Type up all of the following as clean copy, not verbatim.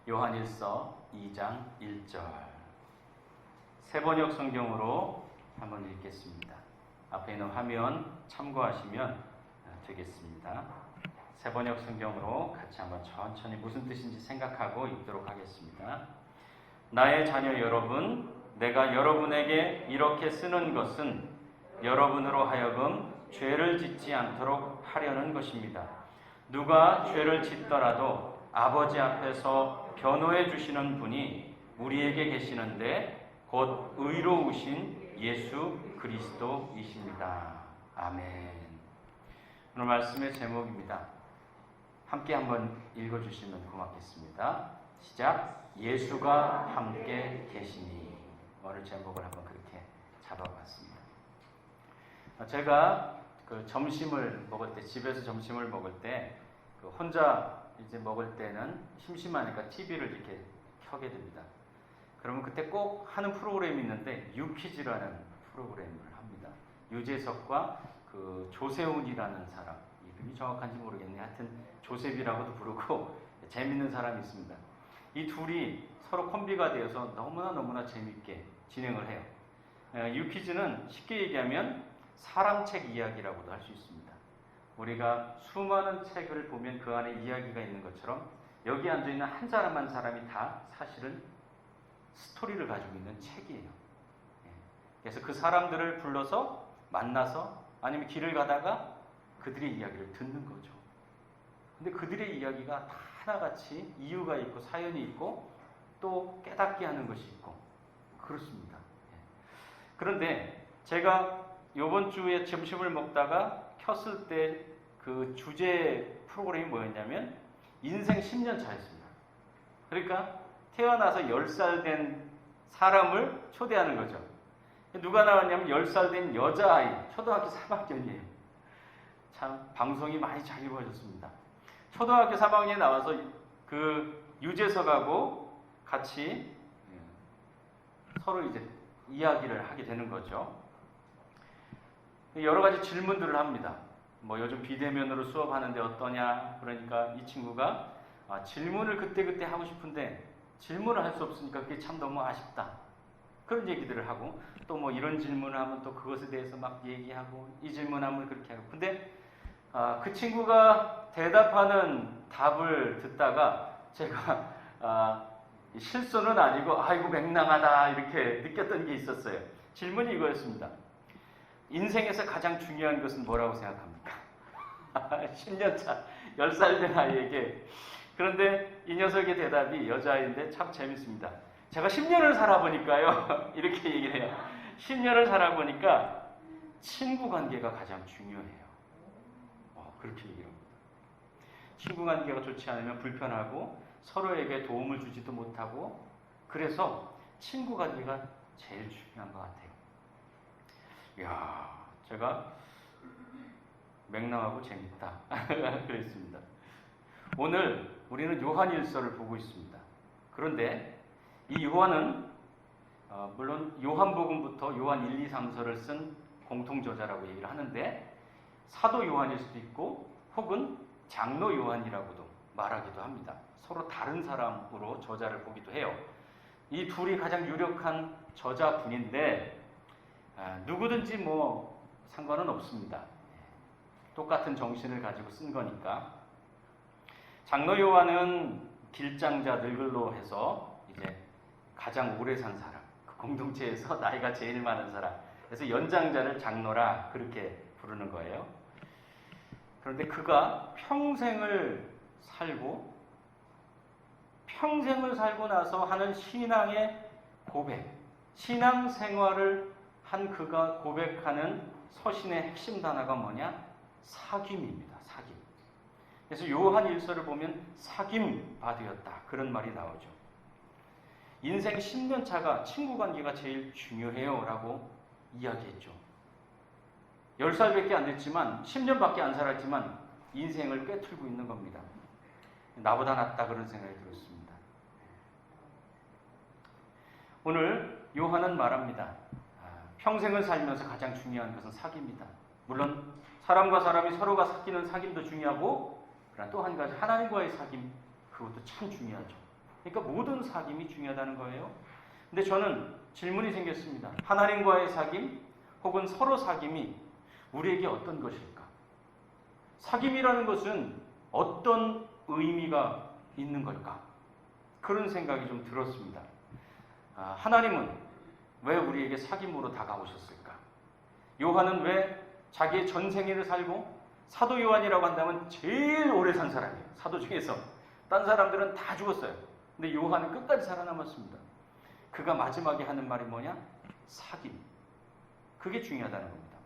요한일서 2장 1절. 세번역 성경으로 한번 읽겠습니다. 앞에 있는 화면 참고하시면 되겠습니다. 세번역 성경으로 같이 한번 천천히 무슨 뜻인지 생각하고 읽도록 하겠습니다. 나의 자녀 여러분, 내가 여러분에게 이렇게 쓰는 것은 여러분으로 하여금 죄를 짓지 않도록 하려는 것입니다. 누가 죄를 짓더라도 아버지 앞에서 변호해 주시는 분이 우리에게 계시는데 곧 의로우신 예수 그리스도이십니다. 아멘. 오늘 말씀의 제목입니다. 함께 한번 읽어주시면 고맙겠습니다. 시작. 예수가 함께 계시니. 오늘 제목을 한번 그렇게 잡아봤습니다. 제가 점심을 먹을 때, 집에서 점심을 먹을 때 혼자 이제 먹을 때는 심심하니까 TV를 이렇게 켜게 됩니다. 그러면 그때 꼭 하는 프로그램이 있는데 유퀴즈라는 프로그램을 합니다. 유재석과 조세훈이라는 사람, 이름이 정확한지 모르겠네. 하여튼 조셉이라고도 부르고 재밌는 사람이 있습니다. 이 둘이 서로 콤비가 되어서 너무나 재밌게 진행을 해요. 유퀴즈는 쉽게 얘기하면 사람책 이야기라고도 할 수 있습니다. 우리가 수많은 책을 보면 그 안에 이야기가 있는 것처럼 여기 앉아있는 한 사람 한 사람이 다 사실은 스토리를 가지고 있는 책이에요. 그래서 그 사람들을 불러서 만나서 아니면 길을 가다가 그들의 이야기를 듣는 거죠. 근데 그들의 이야기가 다 하나같이 이유가 있고 사연이 있고 또 깨닫게 하는 것이 있고 그렇습니다. 그런데 제가 이번 주에 점심을 먹다가 켰을 때 그 주제 프로그램이 뭐였냐면 인생 10년 차였습니다. 그러니까 태어나서 10살 된 사람을 초대하는 거죠. 누가 나왔냐면 10살 된 여자아이, 초등학교 3학년이에요. 참 방송이 많이 잘 이루어졌습니다. 초등학교 3학년에 나와서 그 유재석하고 같이 서로 이제 이야기를 하게 되는 거죠. 여러 가지 질문들을 합니다. 뭐 요즘 비대면으로 수업하는데 어떠냐? 그러니까 이 친구가 질문을 그때 하고 싶은데 질문을 할 수 없으니까 그게 참 너무 아쉽다. 그런 얘기들을 하고 또 뭐 이런 질문을 하면 또 그것에 대해서 막 얘기하고 이 질문하면 그렇게 하고 근데 그 친구가 대답하는 답을 듣다가 제가 실수는 아니고 아이고 맹랑하다 이렇게 느꼈던 게 있었어요. 질문이 이거였습니다. 인생에서 가장 중요한 것은 뭐라고 생각합니까? 10년차 10살 된 아이에게. 그런데 이 녀석의 대답이 여자아이인데 참 재밌습니다. 제가 10년을 살아보니까요 이렇게 얘기를 해요. 10년을 살아보니까 친구 관계가 가장 중요해요. 그렇게 얘기를 합니다. 친구 관계가 좋지 않으면 불편하고 서로에게 도움을 주지도 못하고 그래서 친구 관계가 제일 중요한 것 같아요. 이야, 제가 맹랑하고 재밌다 그랬습니다. 오늘 우리는 요한일서를 보고 있습니다. 그런데 이 요한은 물론 요한복음부터 요한 1, 2, 3서를 쓴 공통저자라고 얘기를 하는데 사도 요한일 수도 있고 혹은 장로 요한이라고도 말하기도 합니다. 서로 다른 사람으로 저자를 보기도 해요. 이 둘이 가장 유력한 저자분인데 누구든지 뭐 상관은 없습니다. 똑같은 정신을 가지고 쓴 거니까. 장로 요한은 길장자 늙을로 해서 이제 가장 오래 산 사람, 그 공동체에서 나이가 제일 많은 사람. 그래서 연장자를 장로라 그렇게 부르는 거예요. 그런데 그가 평생을 살고 나서 하는 신앙의 고백, 신앙 생활을 한 그가 고백하는 서신의 핵심 단어가 뭐냐? 사귐입니다. 사귐. 그래서 요한 일서를 보면 사귐 바되었다 그런 말이 나오죠. 인생 10년 차가 친구 관계가 제일 중요해요 라고 이야기했죠. 10살밖에 안 됐지만 10년밖에 안 살았지만 인생을 꿰뚫고 있는 겁니다. 나보다 낫다 그런 생각이 들었습니다. 오늘 요한은 말합니다. 평생을 살면서 가장 중요한 것은 사귐이다. 물론 사람과 사람이 서로가 사귀는 사귐도 중요하고 그러나 또 한 가지 하나님과의 사귐 그것도 참 중요하죠. 그러니까 모든 사귐이 중요하다는 거예요. 근데 저는 질문이 생겼습니다. 하나님과의 사귐 혹은 서로 사귐이 우리에게 어떤 것일까? 사귐이라는 것은 어떤 의미가 있는 걸까? 그런 생각이 좀 들었습니다. 하나님은 왜 우리에게 사귐으로 다가오셨을까? 요한은 왜 자기의 전생애를 살고, 사도 요한이라고 한다면 제일 오래 산 사람이에요. 사도 중에서. 딴 사람들은 다 죽었어요. 근데 요한은 끝까지 살아남았습니다. 그가 마지막에 하는 말이 뭐냐? 사귐. 그게 중요하다는 겁니다.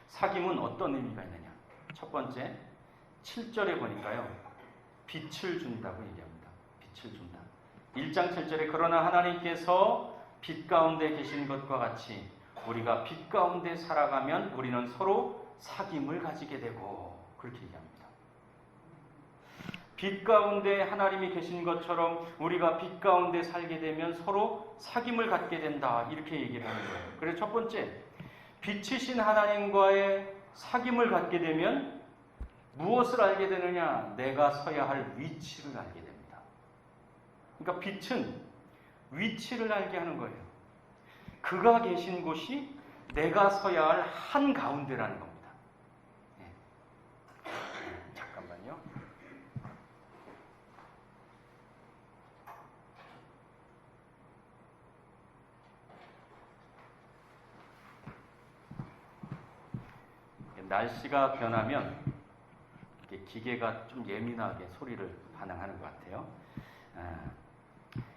사귐은 어떤 의미가 있느냐? 첫 번째, 7절에 보니까요, 빛을 준다고 얘기합니다. 빛을 준다. 1장 7절에 그러나 하나님께서 빛 가운데 계신 것과 같이 우리가 빛 가운데 살아가면 우리는 서로 사귐을 가지게 되고, 그렇게 얘기합니다. 빛 가운데 하나님이 계신 것처럼 우리가 빛 가운데 살게 되면 서로 사귐을 갖게 된다, 이렇게 얘기를 하는 거예요. 그래서 첫 번째, 빛이신 하나님과의 사귐을 갖게 되면 무엇을 알게 되느냐? 내가 서야 할 위치를 알게 됩니다. 그러니까 빛은 위치를 알게 하는 거예요. 그가 계신 곳이 내가 서야 할 한가운데라는 겁니다. 잠깐만요. 날씨가 변하면 기계가 좀 예민하게 소리를 반응하는 것 같아요.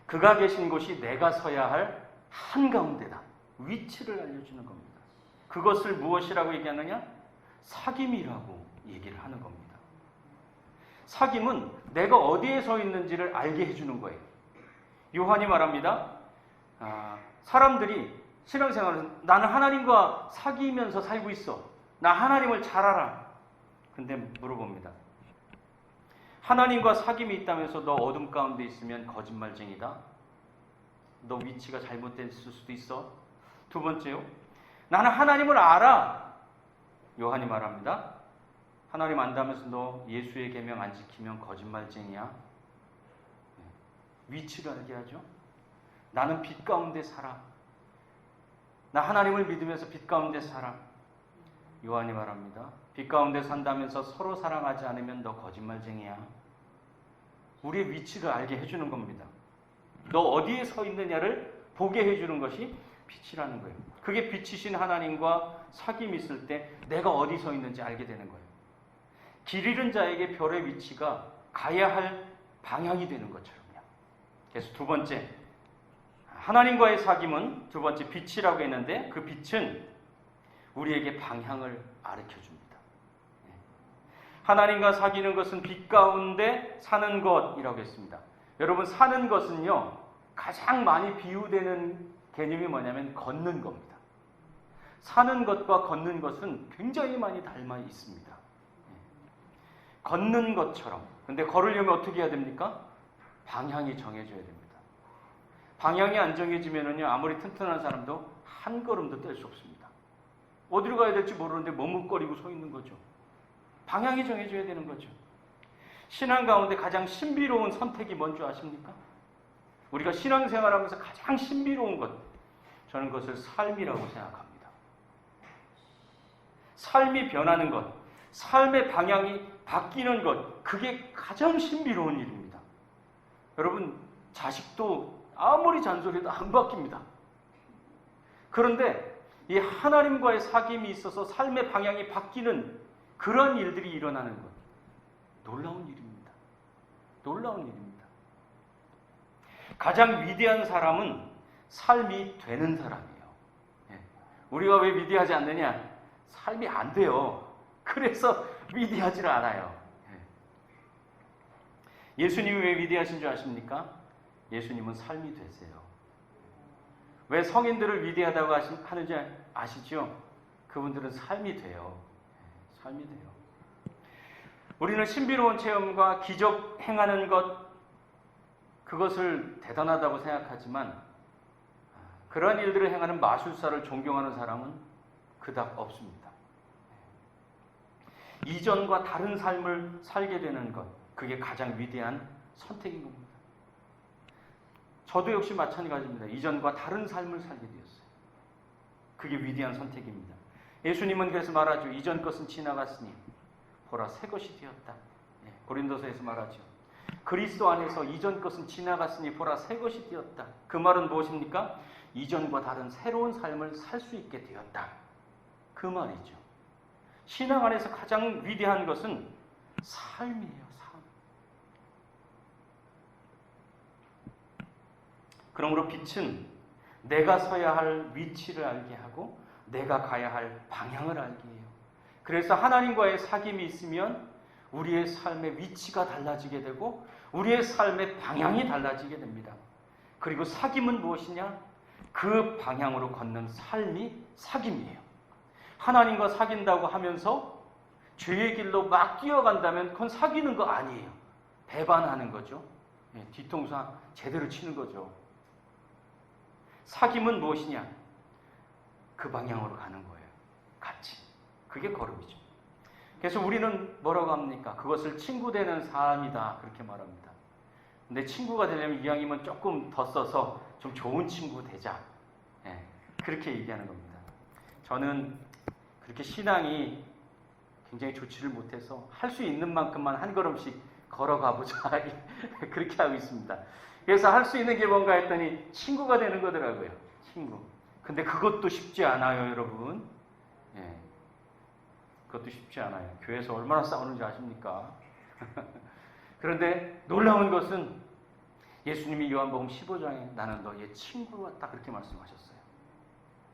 그가 계신 곳이 내가 서야 할 한가운데다. 위치를 알려주는 겁니다. 그것을 무엇이라고 얘기하느냐? 사귐이라고 얘기를 하는 겁니다. 사귐은 내가 어디에 서 있는지를 알게 해주는 거예요. 요한이 말합니다. 사람들이 신앙생활은 나는 하나님과 사귀면서 살고 있어. 나 하나님을 잘 알아. 근데 물어봅니다. 하나님과 사귐이 있다면서 너 어둠 가운데 있으면 거짓말쟁이다. 너 위치가 잘못됐을 수도 있어. 두 번째요. 나는 하나님을 알아. 요한이 말합니다. 하나님 안다면서 너 예수의 계명 안 지키면 거짓말쟁이야. 위치를 알게 하죠. 나는 빛 가운데 살아. 나 하나님을 믿으면서 빛 가운데 살아. 요한이 말합니다. 빛 가운데 산다면서 서로 사랑하지 않으면 너 거짓말쟁이야. 우리의 위치를 알게 해주는 겁니다. 너 어디에 서 있느냐를 보게 해주는 것이 빛이라는 거예요. 그게 빛이신 하나님과 사귐이 있을 때 내가 어디 서 있는지 알게 되는 거예요. 길 잃은 자에게 별의 위치가 가야 할 방향이 되는 것처럼요. 그래서 두 번째, 하나님과의 사귐은 두 번째 빛이라고 했는데 그 빛은 우리에게 방향을 가르쳐 줍니다. 하나님과 사귀는 것은 빛 가운데 사는 것이라고 했습니다. 여러분, 사는 것은요, 가장 많이 비유되는 개념이 뭐냐면 걷는 겁니다. 사는 것과 걷는 것은 굉장히 많이 닮아 있습니다. 걷는 것처럼. 근데 걸으려면 어떻게 해야 됩니까? 방향이 정해져야 됩니다. 방향이 안 정해지면은요, 아무리 튼튼한 사람도 한 걸음도 뗄 수 없습니다. 어디로 가야 될지 모르는데 머뭇거리고 서 있는 거죠. 방향이 정해져야 되는 거죠. 신앙 가운데 가장 신비로운 선택이 뭔지 아십니까? 우리가 신앙생활하면서 가장 신비로운 것, 저는 그것을 삶이라고 생각합니다. 삶이 변하는 것, 삶의 방향이 바뀌는 것, 그게 가장 신비로운 일입니다. 여러분, 자식도 아무리 잔소리해도 안 바뀝니다. 그런데 이 하나님과의 사귐이 있어서 삶의 방향이 바뀌는 그런 일들이 일어나는 것, 놀라운 일입니다. 놀라운 일입니다. 가장 위대한 사람은 삶이 되는 사람이에요. 우리가 왜 위대하지 않느냐? 삶이 안 돼요. 그래서 위대하지를 않아요. 예수님이 왜 위대하신 줄 아십니까? 예수님은 삶이 되세요. 왜 성인들을 위대하다고 하는지 아시죠? 그분들은 삶이 돼요. 삶이 돼요. 우리는 신비로운 체험과 기적 행하는 것, 그것을 대단하다고 생각하지만 그러한 일들을 행하는 마술사를 존경하는 사람은 그닥 없습니다. 이전과 다른 삶을 살게 되는 것, 그게 가장 위대한 선택인 겁니다. 저도 역시 마찬가지입니다. 이전과 다른 삶을 살게 되었어요. 그게 위대한 선택입니다. 예수님은 그래서 말하죠. 이전 것은 지나갔으니 보라 새 것이 되었다. 고린도서에서 말하죠. 그리스도 안에서 이전 것은 지나갔으니 보라 새 것이 되었다. 그 말은 무엇입니까? 이전과 다른 새로운 삶을 살 수 있게 되었다. 그 말이죠. 신앙 안에서 가장 위대한 것은 삶이에요. 삶. 그러므로 빛은 내가 서야 할 위치를 알게 하고 내가 가야 할 방향을 알게 해요. 그래서 하나님과의 사귐이 있으면 우리의 삶의 위치가 달라지게 되고 우리의 삶의 방향이 달라지게 됩니다. 그리고 사귐은 무엇이냐? 그 방향으로 걷는 삶이 사귐이에요. 하나님과 사귄다고 하면서 죄의 길로 막 뛰어간다면 그건 사귀는 거 아니에요. 배반하는 거죠. 뒤통수 제대로 치는 거죠. 사귐은 무엇이냐? 그 방향으로 가는 거예요. 같이. 그게 걸음이죠. 그래서 우리는 뭐라고 합니까? 그것을 친구 되는 삶이다. 그렇게 말합니다. 근데 친구가 되려면 이왕이면 조금 더 써서 좀 좋은 친구 되자. 그렇게 얘기하는 겁니다. 저는 그렇게 신앙이 굉장히 좋지를 못해서 할 수 있는 만큼만 한 걸음씩 걸어가보자. 그렇게 하고 있습니다. 그래서 할 수 있는 게 뭔가 했더니 친구가 되는 거더라고요. 친구. 근데 그것도 쉽지 않아요, 여러분. 그것도 쉽지 않아요. 교회에서 얼마나 싸우는지 아십니까? 그런데 놀라운 것은 예수님이 요한복음 15장에 나는 너의 친구로 딱 그렇게 말씀하셨어요.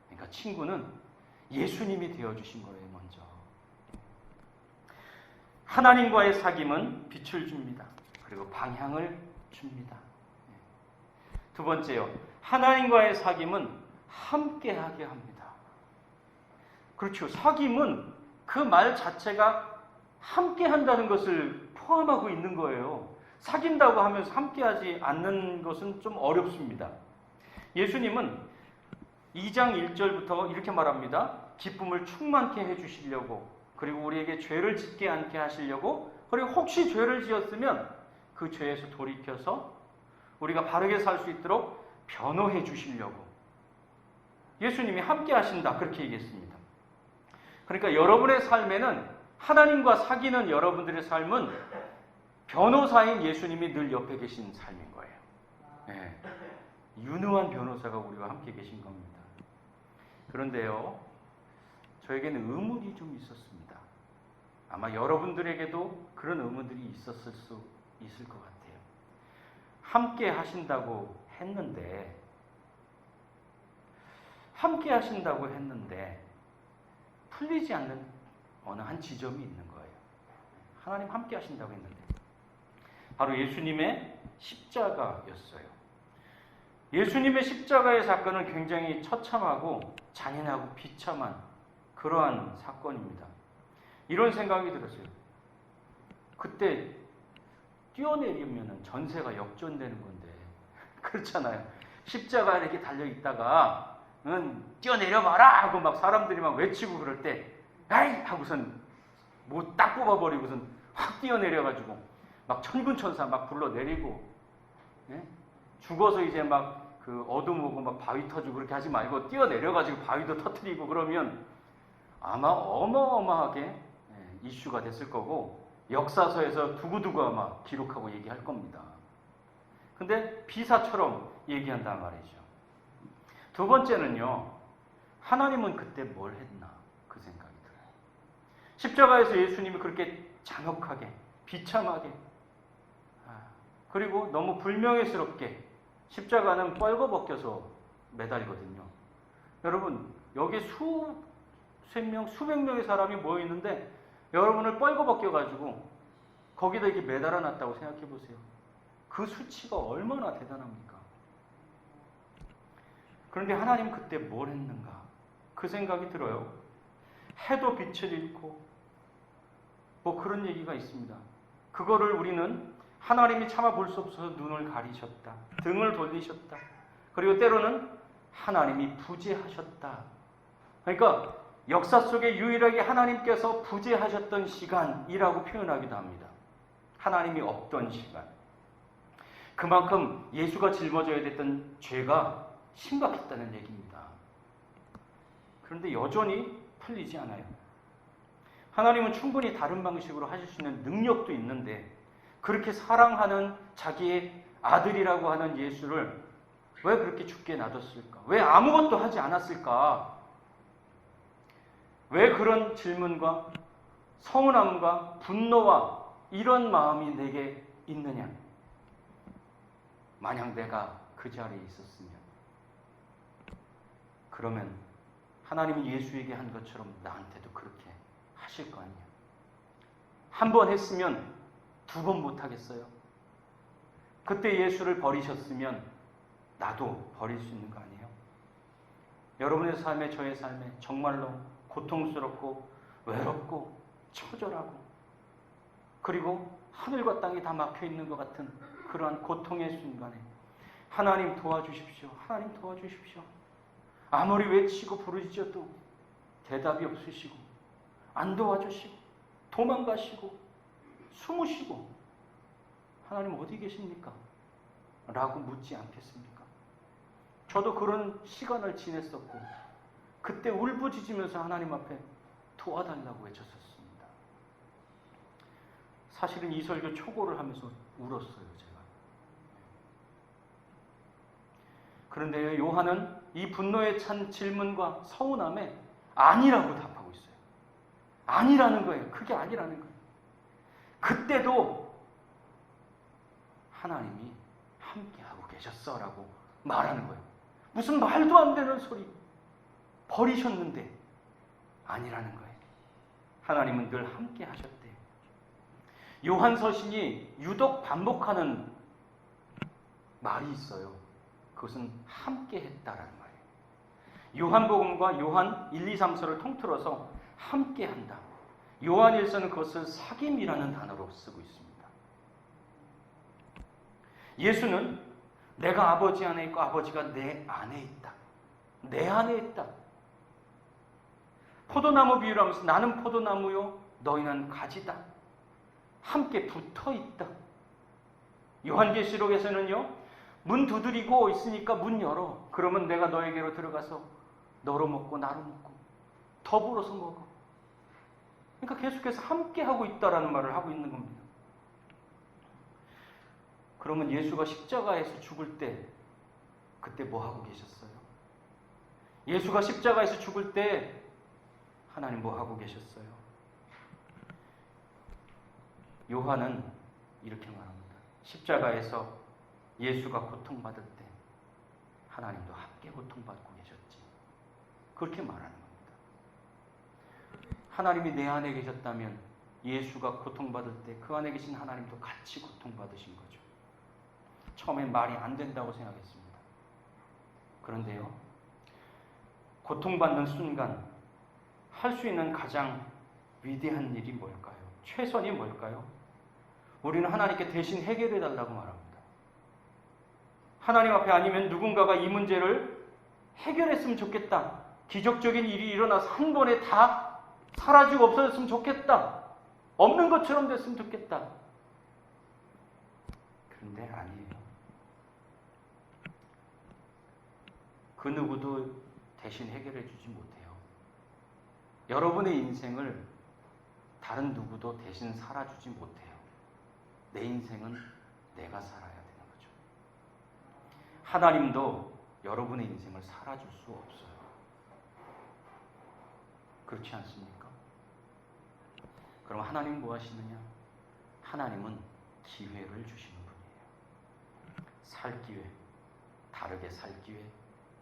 그러니까 친구는 예수님이 되어주신 거예요, 먼저. 하나님과의 사귐은 빛을 줍니다. 그리고 방향을 줍니다. 두 번째요. 하나님과의 사귐은 함께하게 합니다. 그렇죠. 사귐은 그 말 자체가 함께한다는 것을 포함하고 있는 거예요. 사귄다고 하면서 함께하지 않는 것은 좀 어렵습니다. 예수님은 2장 1절부터 이렇게 말합니다. 기쁨을 충만케 해주시려고, 그리고 우리에게 죄를 짓게 않게 하시려고, 그리고 혹시 죄를 지었으면 그 죄에서 돌이켜서 우리가 바르게 살 수 있도록 변호해 주시려고 예수님이 함께 하신다. 그렇게 얘기했습니다. 그러니까 여러분의 삶에는, 하나님과 사귀는 여러분들의 삶은 변호사인 예수님이 늘 옆에 계신 삶인 거예요. 유능한 변호사가 우리와 함께 계신 겁니다. 그런데요, 저에게는 의문이 좀 있었습니다. 아마 여러분들에게도 그런 의문들이 있었을 수 있을 것 같아요. 함께 하신다고 했는데 풀리지 않는 어느 한 지점이 있는 거예요. 하나님 함께 하신다고 했는데 바로 예수님의 십자가였어요. 예수님의 십자가의 사건은 굉장히 처참하고 잔인하고 비참한 그러한 사건입니다. 이런 생각이 들었어요. 그때 뛰어내리면 전세가 역전되는 건데, 그렇잖아요. 십자가에 이렇게 달려있다가 뛰어내려봐라 하고 막 사람들이 막 외치고 그럴 때 에이 하고선 뭐 딱 뽑아버리고선 확 뛰어내려가지고 막 천군천사 막 불러내리고, 죽어서 이제 막 그 어둠 오고 막 바위 터지고 그렇게 하지 말고 뛰어내려가지고 바위도 터뜨리고 그러면 아마 어마어마하게 이슈가 됐을 거고 역사서에서 두고두고 아마 기록하고 얘기할 겁니다. 근데 비사처럼 얘기한단 말이죠. 두 번째는요, 하나님은 그때 뭘 했나 그 생각이 들어요. 십자가에서 예수님이 그렇게 잔혹하게 비참하게 그리고 너무 불명예스럽게 십자가는 뻘거벗겨서 매달리거든요. 여러분, 여기 수백 명의 사람이 모여있는데 여러분을 뻘거벗겨가지고 거기다 이렇게 매달아 놨다고 생각해 보세요. 그 수치가 얼마나 대단합니까? 그런데 하나님 그때 뭘 했는가? 그 생각이 들어요. 해도 빛을 잃고 뭐 그런 얘기가 있습니다. 그거를 우리는 하나님이 참아 볼 수 없어서 눈을 가리셨다. 등을 돌리셨다. 그리고 때로는 하나님이 부재하셨다. 그러니까 역사 속에 유일하게 하나님께서 부재하셨던 시간이라고 표현하기도 합니다. 하나님이 없던 시간. 그만큼 예수가 짊어져야 됐던 죄가 심각했다는 얘기입니다. 그런데 여전히 풀리지 않아요. 하나님은 충분히 다른 방식으로 하실 수 있는 능력도 있는데 그렇게 사랑하는 자기의 아들이라고 하는 예수를 왜 그렇게 죽게 놔뒀을까? 왜 아무것도 하지 않았을까? 왜 그런 질문과 서운함과 분노와 이런 마음이 내게 있느냐? 만약 내가 그 자리에 있었으면, 그러면 하나님은 예수에게 한 것처럼 나한테도 그렇게 하실 거 아니에요. 한 번 했으면 2번 못 하겠어요? 그때 예수를 버리셨으면 나도 버릴 수 있는 거 아니에요? 여러분의 삶에, 저의 삶에 정말로 고통스럽고 외롭고 처절하고 그리고 하늘과 땅이 다 막혀 있는 것 같은 그러한 고통의 순간에 하나님 도와주십시오. 하나님 도와주십시오. 아무리 외치고 부르짖어도 대답이 없으시고 안 도와주시고 도망가시고 숨으시고 하나님 어디 계십니까? 라고 묻지 않겠습니까? 저도 그런 시간을 지냈었고 그때 울부짖으면서 하나님 앞에 도와달라고 외쳤었습니다. 사실은 이 설교 초고를 하면서 울었어요, 제가. 그런데 요한은 이 분노에 찬 질문과 서운함에 아니라고 답하고 있어요. 아니라는 거예요. 그게 아니라는 거예요. 그때도 하나님이 함께하고 계셨어라고 말하는 거예요. 무슨 말도 안 되는 소리. 버리셨는데 아니라는 거예요. 하나님은 늘 함께 하셨대요. 요한 서신이 유독 반복하는 말이 있어요. 그것은 함께 했다라는 말이에요. 요한복음과 요한 1, 2, 3서를 통틀어서 함께 한다. 요한 1서는 그것을 사귐이라는 단어로 쓰고 있습니다. 예수는 내가 아버지 안에 있고 아버지가 내 안에 있다. 내 안에 있다. 포도나무 비유를 하면서 나는 포도나무요 너희는 가지다. 함께 붙어 있다. 요한계시록에서는요 문 두드리고 있으니까 문 열어. 그러면 내가 너에게로 들어가서 너로 먹고 나로 먹고 더불어서 먹어. 그러니까 계속해서 함께 하고 있다라는 말을 하고 있는 겁니다. 그러면 예수가 십자가에서 죽을 때 그때 뭐 하고 계셨어요? 예수가 십자가에서 죽을 때 하나님 뭐 하고 계셨어요? 요한은 이렇게 말합니다. 십자가에서 예수가 고통받을 때 하나님도 함께 고통받고 계셨지. 그렇게 말하는 겁니다. 하나님이 내 안에 계셨다면 예수가 고통받을 때 그 안에 계신 하나님도 같이 고통받으신 거죠. 처음엔 말이 안 된다고 생각했습니다. 그런데요, 고통받는 순간 할 수 있는 가장 위대한 일이 뭘까요? 최선이 뭘까요? 우리는 하나님께 대신 해결해 달라고 말합니다. 하나님 앞에 아니면 누군가가 이 문제를 해결했으면 좋겠다. 기적적인 일이 일어나서 한 번에 다 사라지고 없어졌으면 좋겠다. 없는 것처럼 됐으면 좋겠다. 그런데 아니에요. 그 누구도 대신 해결해 주지 못해요. 여러분의 인생을 다른 누구도 대신 살아주지 못해요. 내 인생은 내가 살아야 되는 거죠. 하나님도 여러분의 인생을 살아줄 수 없어요. 그렇지 않습니까? 그럼 하나님은 뭐 하시느냐? 하나님은 기회를 주시는 분이에요. 살 기회, 다르게 살 기회,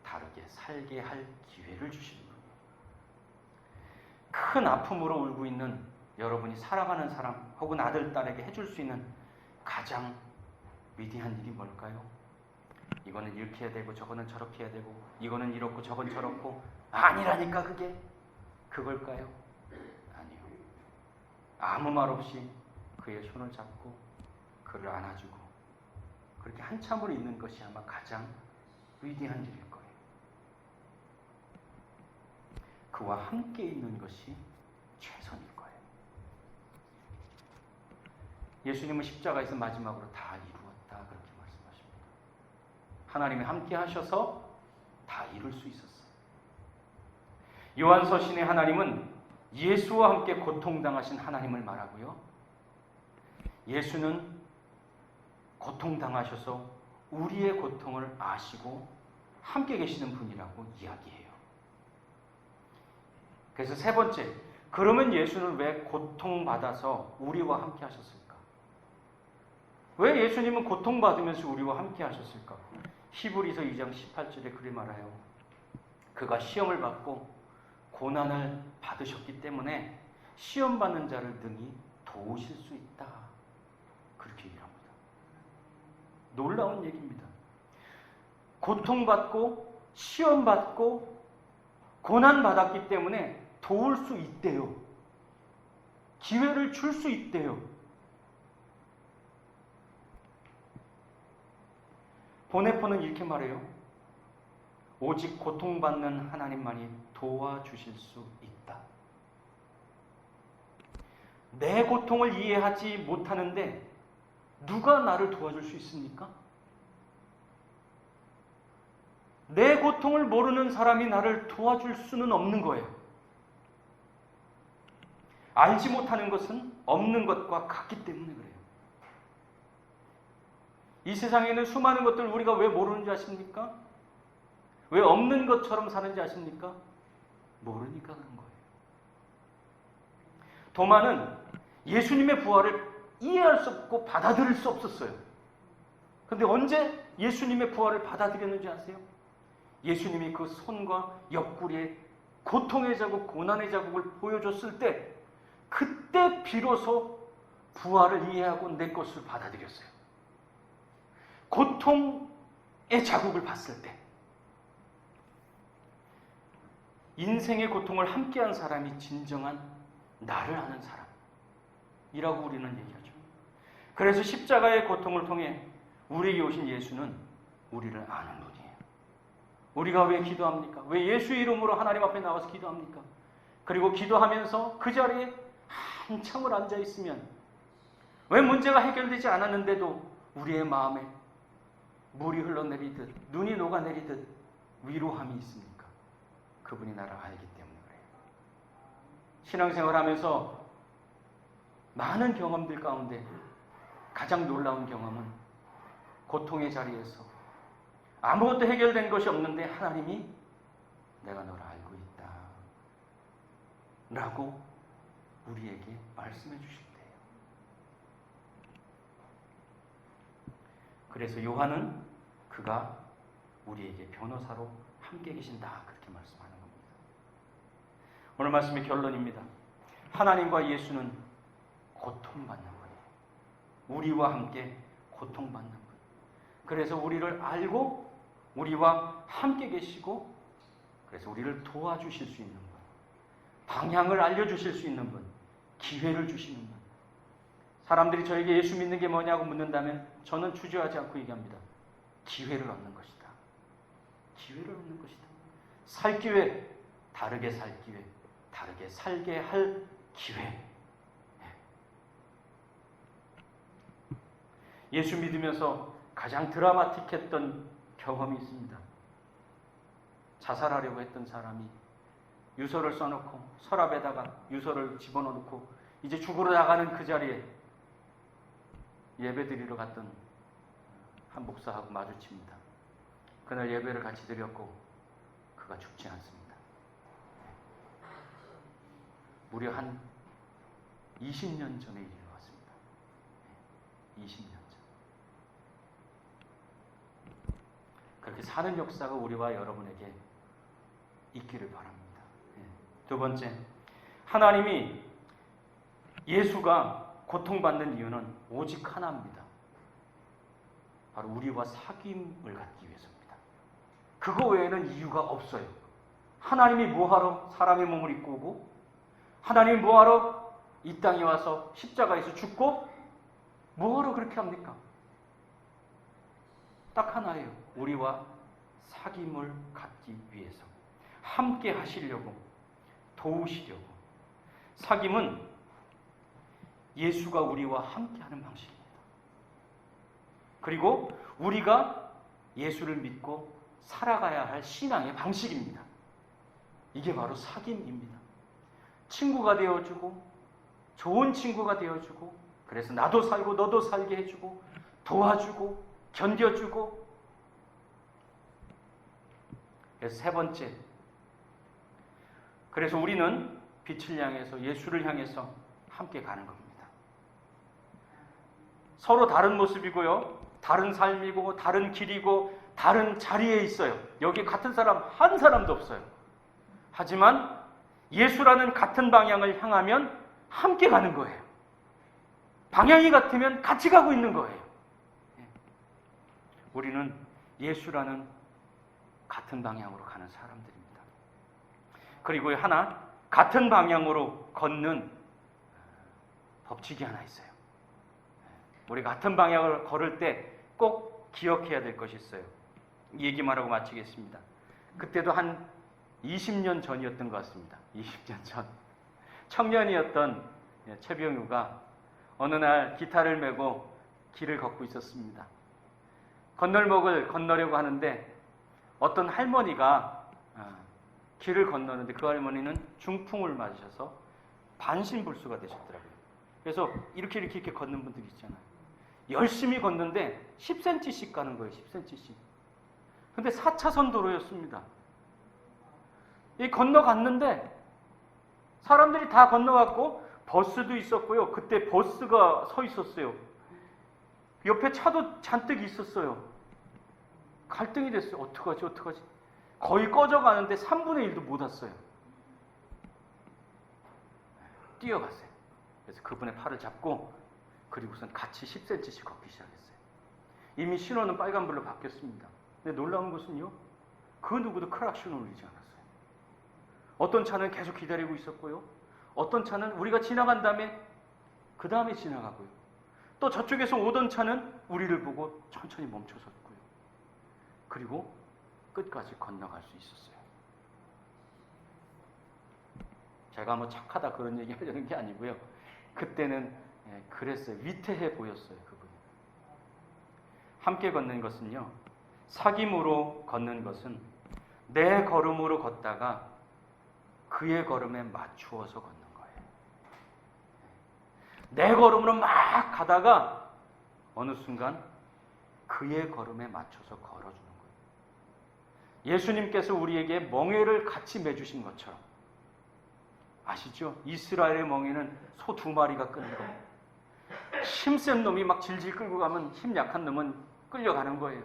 다르게 살게 할 기회를 주시는 분이에요. 큰 아픔으로 울고 있는 여러분이 사랑하는 사람 혹은 아들, 딸에게 해줄 수 있는 가장 위대한 일이 뭘까요? 이거는 이렇게 해야 되고 저거는 저렇게 해야 되고 이거는 이렇고 저건 저렇고 아니라니까 그게 그걸까요? 아니요. 아무 말 없이 그의 손을 잡고 그를 안아주고 그렇게 한참을 있는 것이 아마 가장 위대한 일일 거예요. 그와 함께 있는 것이 최선일 거예요. 예수님은 십자가에서 마지막으로 다 이루었다 그렇게 말씀하셨어요. 하나님이 함께 하셔서 다 이룰 수 있었어요. 요한서신의 하나님은 예수와 함께 고통당하신 하나님을 말하고요. 예수는 고통당하셔서 우리의 고통을 아시고 함께 계시는 분이라고 이야기해요. 그래서 세 번째, 그러면 예수는 왜 고통받아서 우리와 함께 하셨을까? 왜 예수님은 고통받으면서 우리와 함께 하셨을까? 히브리서 2장 18절에 그리 말해요. 그가 시험을 받고 고난을 받으셨기 때문에 시험받는 자를 능히 도우실 수 있다. 그렇게 얘기합니다. 놀라운 얘기입니다. 고통받고 시험받고 고난받았기 때문에 도울 수 있대요. 기회를 줄 수 있대요. 보네포는 이렇게 말해요. 오직 고통받는 하나님만이 도와주실 수 있다. 내 고통을 이해하지 못하는데 누가 나를 도와줄 수 있습니까? 내 고통을 모르는 사람이 나를 도와줄 수는 없는 거예요. 알지 못하는 것은 없는 것과 같기 때문에 그래요. 이 세상에는 수많은 것들을 우리가 왜 모르는지 아십니까? 왜 없는 것처럼 사는지 아십니까? 모르니까 그런 거예요. 도마는 예수님의 부활을 이해할 수 없고 받아들일 수 없었어요. 그런데 언제 예수님의 부활을 받아들였는지 아세요? 예수님이 그 손과 옆구리에 고통의 자국, 고난의 자국을 보여줬을 때 그때 비로소 부활을 이해하고 내 것을 받아들였어요. 고통의 자국을 봤을 때 인생의 고통을 함께한 사람이 진정한 나를 아는 사람이라고 우리는 얘기하죠. 그래서 십자가의 고통을 통해 우리에게 오신 예수는 우리를 아는 분이에요. 우리가 왜 기도합니까? 왜 예수의 이름으로 하나님 앞에 나와서 기도합니까? 그리고 기도하면서 그 자리에 한참을 앉아있으면 왜 문제가 해결되지 않았는데도 우리의 마음에 물이 흘러내리듯 눈이 녹아내리듯 위로함이 있습니까? 그분이 나를 알기 때문에 그래요. 신앙생활하면서 많은 경험들 가운데 가장 놀라운 경험은 고통의 자리에서 아무것도 해결된 것이 없는데 하나님이 내가 너를 알고 있다 라고 우리에게 말씀해 주실 때예요. 그래서 요한은 그가 우리에게 변호사로 함께 계신다 그렇게 말씀하는 겁니다. 오늘 말씀의 결론입니다. 하나님과 예수는 고통받는 분이에요. 우리와 함께 고통받는 분. 그래서 우리를 알고 우리와 함께 계시고 그래서 우리를 도와주실 수 있는 분, 방향을 알려주실 수 있는 분, 기회를 주시는 분. 사람들이 저에게 예수 믿는 게 뭐냐고 묻는다면 저는 주저하지 않고 얘기합니다. 기회를 얻는 것이다. 기회를 얻는 것이다. 살 기회, 다르게 살 기회, 다르게 살게 할 기회. 예수 믿으면서 가장 드라마틱했던 경험이 있습니다. 자살하려고 했던 사람이 유서를 써놓고 서랍에다가 유서를 집어넣고 이제 죽으러 나가는 그 자리에 예배드리러 갔던 한 목사하고 마주칩니다. 그날 예배를 같이 드렸고 그가 죽지 않습니다. 무려 한 20년 전의 일이 왔습니다. 20년 전. 그렇게 사는 역사가 우리와 여러분에게 있기를 바랍니다. 두 번째, 하나님이 예수가 고통받는 이유는 오직 하나입니다. 바로 우리와 사귐을 갖기 위해서입니다. 그거 외에는 이유가 없어요. 하나님이 뭐하러 사람의 몸을 입고 오고 하나님이 뭐하러 이 땅에 와서 십자가에서 죽고 뭐하러 그렇게 합니까? 딱 하나예요. 우리와 사귐을 갖기 위해서 함께 하시려고 도우시려고. 사귐은 예수가 우리와 함께하는 방식입니다. 그리고 우리가 예수를 믿고 살아가야 할 신앙의 방식입니다. 이게 바로 사귐입니다. 친구가 되어주고 좋은 친구가 되어주고 그래서 나도 살고 너도 살게 해주고 도와주고 견뎌주고. 그래서 세 번째, 그래서 우리는 빛을 향해서 예수를 향해서 함께 가는 겁니다. 서로 다른 모습이고요, 다른 삶이고 다른 길이고 다른 자리에 있어요. 여기 같은 사람 한 사람도 없어요. 하지만 예수라는 같은 방향을 향하면 함께 가는 거예요. 방향이 같으면 같이 가고 있는 거예요. 우리는 예수라는 같은 방향으로 가는 사람들입니다. 그리고 하나, 같은 방향으로 걷는 법칙이 하나 있어요. 우리 같은 방향을 걸을 때 꼭 기억해야 될 것이 있어요. 이 얘기만 하고 마치겠습니다. 그때도 한 20년 전이었던 것 같습니다. 20년 전. 청년이었던 최병유가 어느 날 기타를 메고 길을 걷고 있었습니다. 건널목을 건너려고 하는데 어떤 할머니가 길을 건너는데 그 할머니는 중풍을 맞으셔서 반신불수가 되셨더라고요. 그래서 이렇게 걷는 분들 있잖아요. 열심히 걷는데 10cm씩 가는 거예요. 10cm씩. 근데 4차선 도로였습니다. 이 건너갔는데 사람들이 다 건너갔고 버스도 있었고요. 그때 버스가 서 있었어요. 옆에 차도 잔뜩 있었어요. 갈등이 됐어요. 어떡하지? 거의 꺼져가는데 3분의 1도 못 왔어요. 뛰어갔어요. 그래서 그분의 팔을 잡고 그리고선 같이 10cm씩 걷기 시작했어요. 이미 신호는 빨간불로 바뀌었습니다. 근데 놀라운 것은요, 그 누구도 크락션을 울리지 않았어요. 어떤 차는 계속 기다리고 있었고요, 어떤 차는 우리가 지나간 다음에 그 다음에 지나가고요, 또 저쪽에서 오던 차는 우리를 보고 천천히 멈춰섰고요. 그리고 끝까지 건너갈 수 있었어요. 제가 뭐 착하다 그런 얘기 하려는 게 아니고요. 그때는 그랬어요. 위태해 보였어요. 그분이. 함께 걷는 것은요, 사귐으로 걷는 것은 내 걸음으로 걷다가 그의 걸음에 맞추어서 걷는 거예요. 내 걸음으로 막 가다가 어느 순간 그의 걸음에 맞춰서 걸어주는 거예요. 예수님께서 우리에게 멍에를 같이 매주신 것처럼, 아시죠? 이스라엘의 멍에는 소 2마리가 끌고 힘센 놈이 막 질질 끌고 가면 힘 약한 놈은 끌려가는 거예요.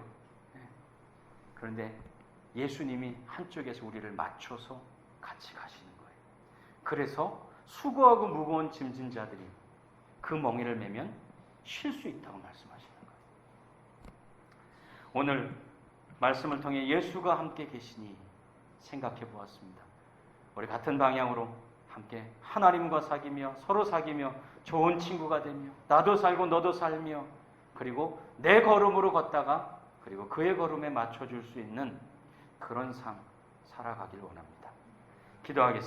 그런데 예수님이 한쪽에서 우리를 맞춰서 같이 가시는 거예요. 그래서 수고하고 무거운 짐진 자들이 그 멍에를 매면 쉴 수 있다고 말씀하시는 거예요. 오늘 말씀을 통해 예수가 함께 계시니 생각해 보았습니다. 우리 같은 방향으로 함께 하나님과 사귀며 서로 사귀며 좋은 친구가 되며 나도 살고 너도 살며 그리고 내 걸음으로 걷다가 그리고 그의 걸음에 맞춰줄 수 있는 그런 삶 살아가길 원합니다. 기도하겠습니다.